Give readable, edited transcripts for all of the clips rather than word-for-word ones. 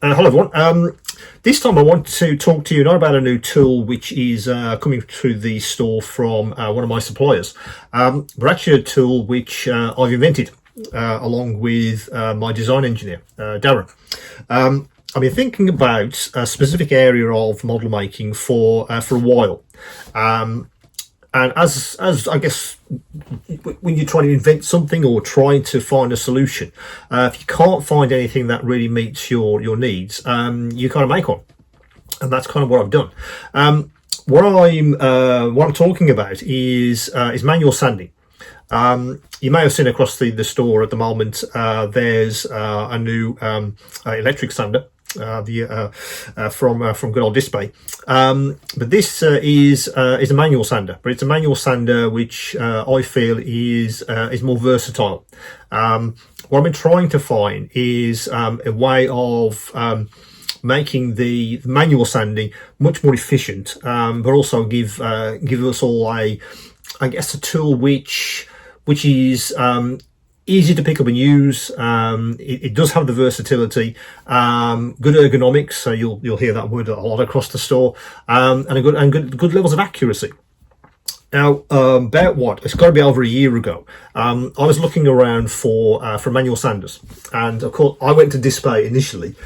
Hello everyone. This time I want to talk to you not about a new tool which is coming to the store from one of my suppliers, but actually a tool which I've invented along with my design engineer, Darren. I've been thinking about a specific area of model making for a while. And as I guess, when you're trying to invent something or trying to find a solution, if you can't find anything that really meets your needs, you kind of make one, and that's kind of what I've done. What I'm talking about is manual sanding. You may have seen across the store at the moment. There's a new electric sander. From good old Dspiae, but this is a manual sander, but it's a manual sander which I feel is more versatile. What I've been trying to find is a way of making the manual sanding much more efficient, but also give us all a tool which is easy to pick up and use. It does have the versatility, good ergonomics, so you'll hear that word a lot across the store, and good levels of accuracy. Now, about it's got to be over a year ago, I was looking around for manual sanders, and of course I went to Dspiae initially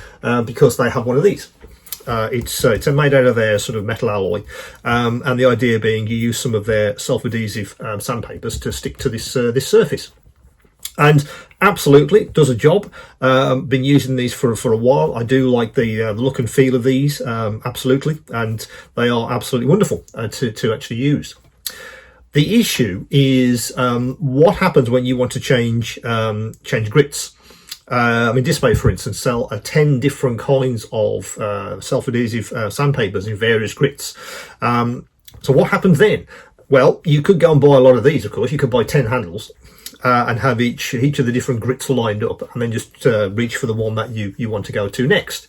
because they have one of these. It's made out of their sort of metal alloy, and the idea being you use some of their self-adhesive sandpapers to stick to this surface. And absolutely does a job. Been using these for a while. I do like the look and feel of these, absolutely, and they are absolutely wonderful to actually use. The issue is what happens when you want to change grits. Dspiae, for instance, sell 10 different kinds of self-adhesive sandpapers in various grits. So what happens then? Well, you could go and buy a lot of these, of course. You could buy 10 handles. And have each of the different grits lined up, and then just reach for the one that you want to go to next,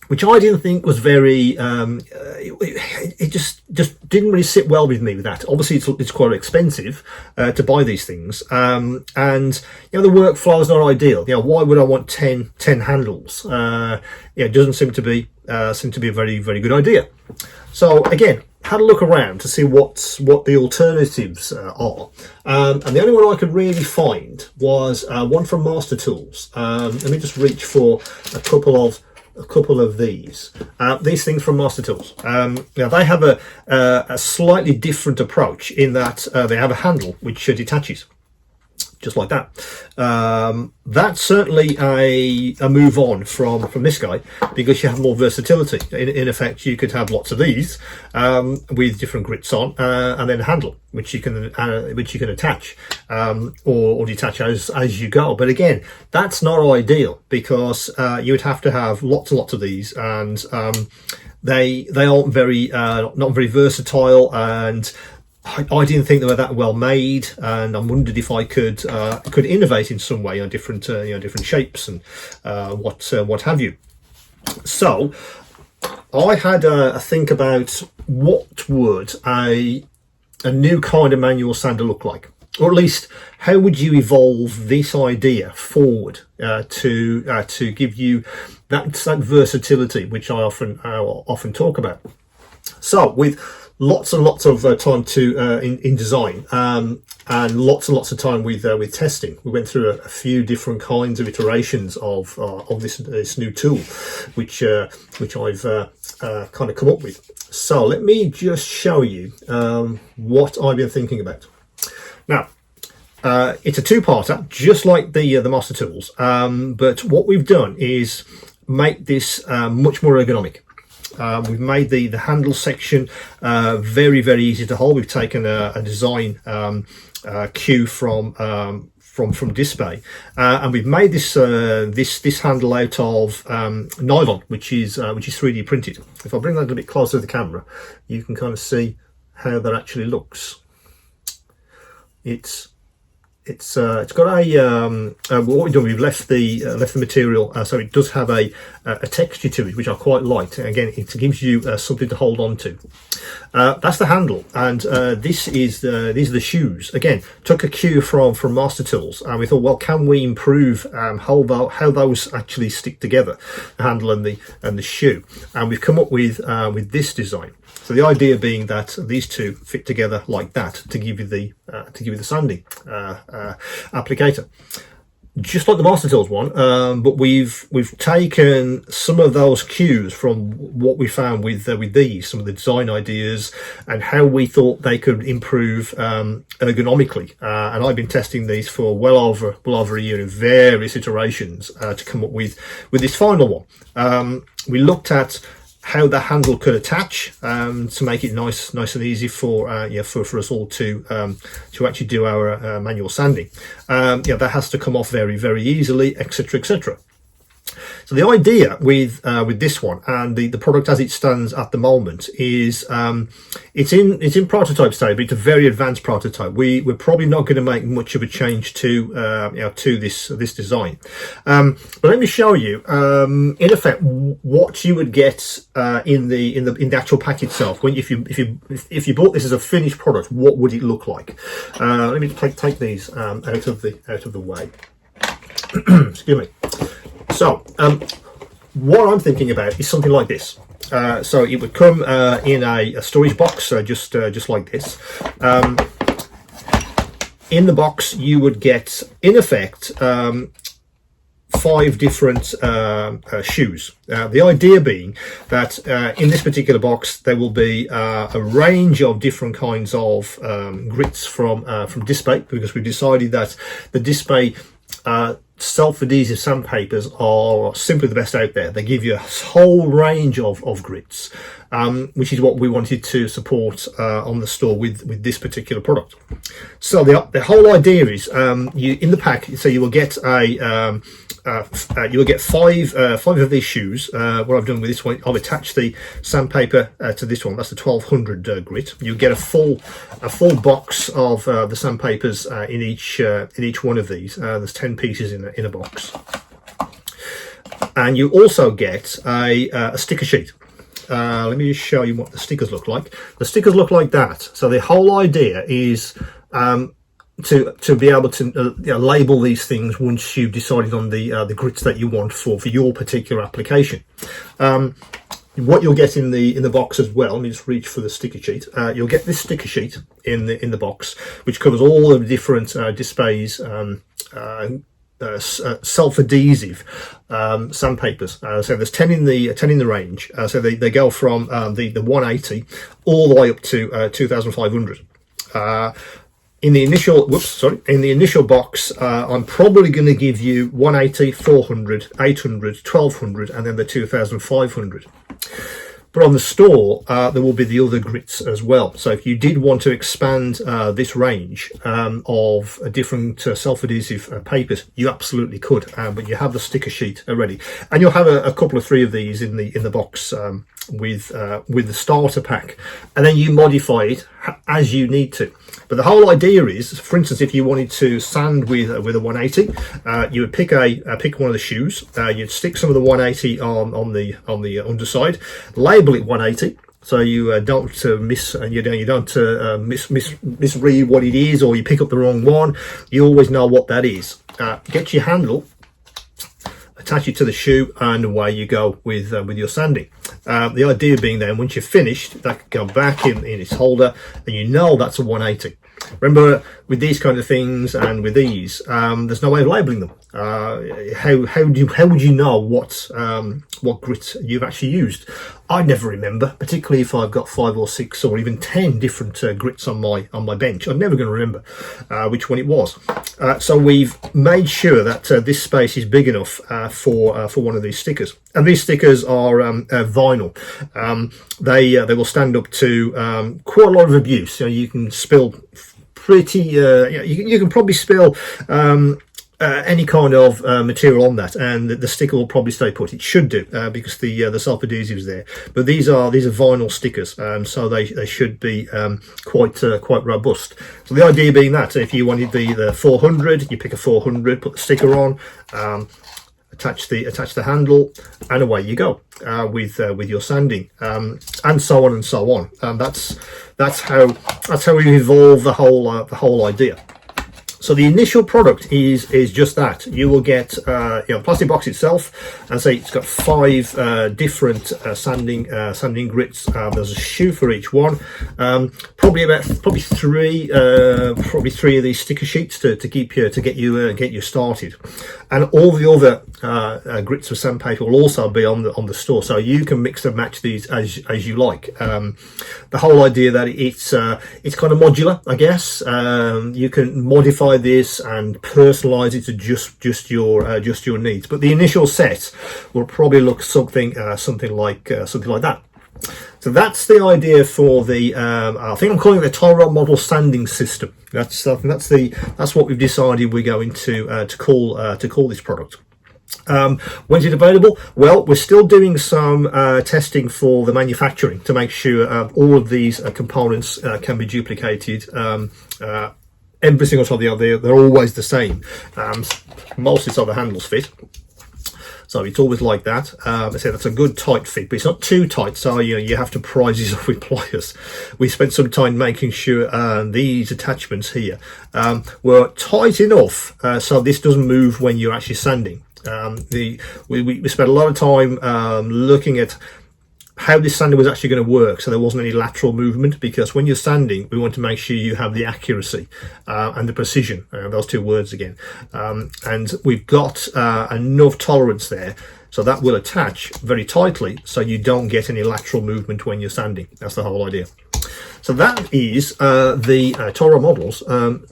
which I didn't think was very. It just didn't really sit well with me with that. Obviously, it's quite expensive to buy these things, and the workflow is not ideal. Why would I want 10 handles? It doesn't seem to be a very, very good idea. So again, had a look around to see what the alternatives are, and the only one I could really find was one from Master Tools. Let me just reach for a couple of these things from Master Tools. They have a slightly different approach in that they have a handle which detaches just like that. That's certainly a move on from this guy, because you have more versatility. In effect, you could have lots of these with different grits on, and then a handle which you can attach or detach as you go. But again, that's not ideal, because you would have to have lots and lots of these, and they aren't very not very versatile, and I didn't think they were that well made, and I wondered if I could innovate in some way on different shapes and what have you. So I had a think about what would a new kind of manual sander look like, or at least how would you evolve this idea forward to give you that versatility which I often talk about. So with lots and lots of time in design, and lots and lots of time with testing, we went through a few different kinds of iterations of this new tool, which I've kind of come up with. So let me just show you what I've been thinking about. Now, it's a two-parter, just like the Master Tools, but what we've done is make this much more ergonomic. We've made the handle section very, very easy to hold. We've taken a design cue from Dspiae, and we've made this handle out of nylon, which is 3D printed. If I bring that a little bit closer to the camera, you can kind of see how that actually looks. It's it's got what we've done, we've left the material so it does have a texture to it, which I quite liked. Again, it gives you something to hold on to. That's the handle, and these are the shoes. Again, took a cue from Master Tools, and we thought, well, can we improve how those actually stick together, the handle and the shoe? And we've come up with this design. So the idea being that these two fit together like that to give you the sanding applicator, just like the Master Tools one. But we've taken some of those cues from what we found with these, some of the design ideas and how we thought they could improve ergonomically. And I've been testing these for well over a year in various iterations to come up with this final one. We looked at how the handle could attach to make it nice and easy for us all to actually do our manual sanding. That has to come off very easily, etc, etc. So the idea with this one and the product as it stands at the moment is it's in prototype stage, but it's a very advanced prototype. We're probably not going to make much of a change to this design. But let me show you in effect what you would get in the actual pack itself. When if you bought this as a finished product, what would it look like? Let me take these out of the way. Excuse me. So, what I'm thinking about is something like this. So it would come in a storage box, just like this. In the box, you would get, in effect, 5 different shoes. The idea being that in this particular box, there will be a range of different kinds of grits from Dspiae, because we've decided that the Dspiae self-adhesive sandpapers are simply the best out there. They give you a whole range of grits, which is what we wanted to support on the store with this particular product. So the whole idea is you in the pack, so you will get five of these shoes. What I've done with this one, I've attached the sandpaper to this one. That's the 1200 grit. You get a full box of the sandpapers in each one of these. There's 10 pieces in a box, and you also get a sticker sheet. Let me just show you what the stickers look like. The stickers look like that. So the whole idea is to be able to label these things once you've decided on the grits that you want for your particular application. What you'll get in the box as well, let me just reach for the sticker sheet. You'll get this sticker sheet in the box, which covers all of the different Dspiae's self-adhesive sandpapers. So there's 10 in the range. So they go from the 180 all the way up to 2500. In the initial box, I'm probably going to give you 180, 400, 800, 1200, and then the 2500. But on the store, there will be the other grits as well. So if you did want to expand this range of different self-adhesive papers, you absolutely could. But you have the sticker sheet already, and you'll have a couple of 3 of these in the box with the starter pack, and then you modify it as you need to. But the whole idea is, for instance, if you wanted to sand with a 180, you would pick one of the shoes. You'd stick some of the 180 on the underside, label it 180, so you don't misread what it is, or you pick up the wrong one. You always know what that is. Get your handle, attach it to the shoe, and away you go with your sanding. The idea being then, once you're finished, that can go back in its holder, and you know that's a 180. Remember, with these kind of things and with these, there's no way of labeling them. How would you know what grit you've actually used? I never remember, particularly if I've got 5 or 6 or even 10 different grits on my bench. I'm never going to remember which one it was. So we've made sure that this space is big enough for one of these stickers. And these stickers are vinyl. They will stand up to quite a lot of abuse. You can spill pretty. You can probably spill any kind of material on that, and the sticker will probably stay put. It should do, because the self-adhesive is there. But these are vinyl stickers, so they should be quite robust. So the idea being that if you wanted the 400, you pick a 400, put the sticker on, attach the handle, and away you go with your sanding, and so on and so on. That's how we evolve the whole idea. So the initial product is just that. You will get plastic box itself, and say it's got 5 different sanding grits. There's a shoe for each one. Probably 3 of these sticker sheets to get you started, and all the other grits of sandpaper will also be on the store, so you can mix and match these as you like. The whole idea that it's kind of modular, I guess. You can modify this and personalize it to just your needs, but the initial set will probably look something like that. So that's the idea for the I think I'm calling it the Tyrell Model sanding system. That's what we've decided we're going to call this product. When's it available? Well, we're still doing some testing for the manufacturing to make sure all of these components can be duplicated. Every single time they're always the same. Mostly so the handles fit. So it's always like that. I say that's a good tight fit, but it's not too tight, so you have to prise these off with pliers. We spent some time making sure these attachments here were tight enough so this doesn't move when you're actually sanding. We spent a lot of time looking at how this sander was actually going to work, so there wasn't any lateral movement, because when you're sanding we want to make sure you have the accuracy and the precision, those 2 words again, and we've got enough tolerance there so that will attach very tightly so you don't get any lateral movement when you're sanding. That's the whole idea. So that is the Tyrell Models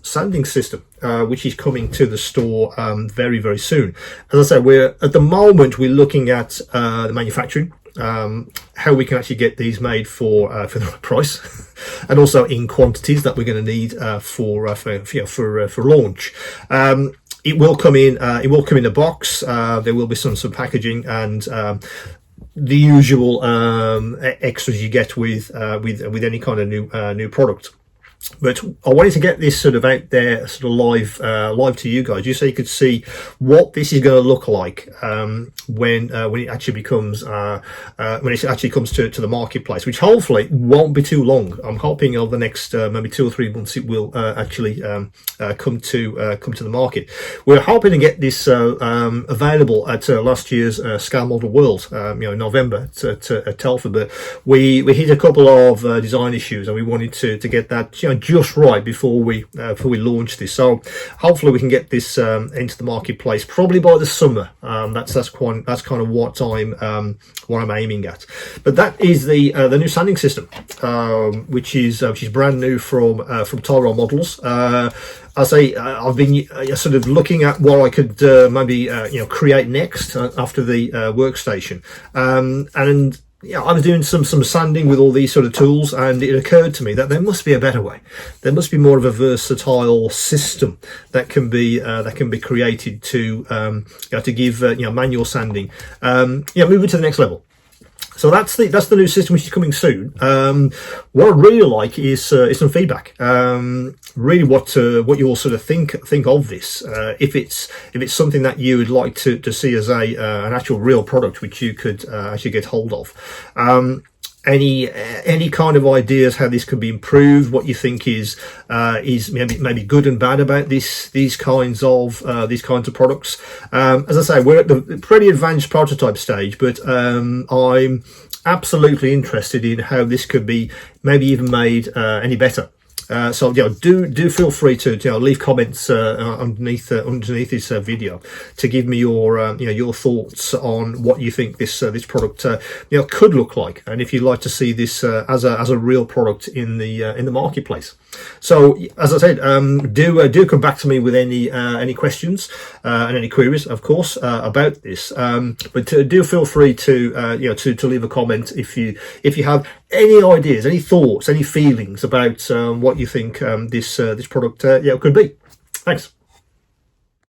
sanding system, which is coming to the store very, very soon. As I say, at the moment we're looking at the manufacturing, how we can actually get these made for the right price, and also in quantities that we're going to need for launch. It will come in a box. There will be some packaging and the usual extras you get with any kind of new product. But I wanted to get this sort of out there, sort of live to you guys, just so you could see what this is going to look like when it actually becomes when it actually comes to the marketplace, which hopefully won't be too long. I'm hoping over the next maybe 2 or 3 months it will actually come to the market. We're hoping to get this available at last year's Scale Model World, November at Telford, but we hit a couple of design issues, and we wanted to get that just right before we launch this. So hopefully we can get this into the marketplace probably by the summer. That's kind of what I'm aiming at. But that is the new sanding system, which is brand new from Tyrell Models. I say I've been sort of looking at what I could maybe create next after the workstation, and I was doing some sanding with all these sort of tools, and it occurred to me that there must be a better way. There must be more of a versatile system that can be created to give manual sanding move it to the next level. So that's the new system, which is coming soon. What I really like is some feedback. Really, what you all sort of think of this. If it's something that you would like to see as an actual real product, which you could actually get hold of. Any kind of ideas how this could be improved, what you think is maybe good and bad about these kinds of products. As I say, we're at the pretty advanced prototype stage, but I'm absolutely interested in how this could be maybe even made any better. So do feel free to leave comments underneath this video to give me your thoughts on what you think this product could look like, and if you'd like to see this as a real product in the marketplace. So as I said, do come back to me with any questions and any queries, of course, about this. But do feel free to leave a comment if you have any ideas, any thoughts, any feelings about what you think this product could be. Thanks.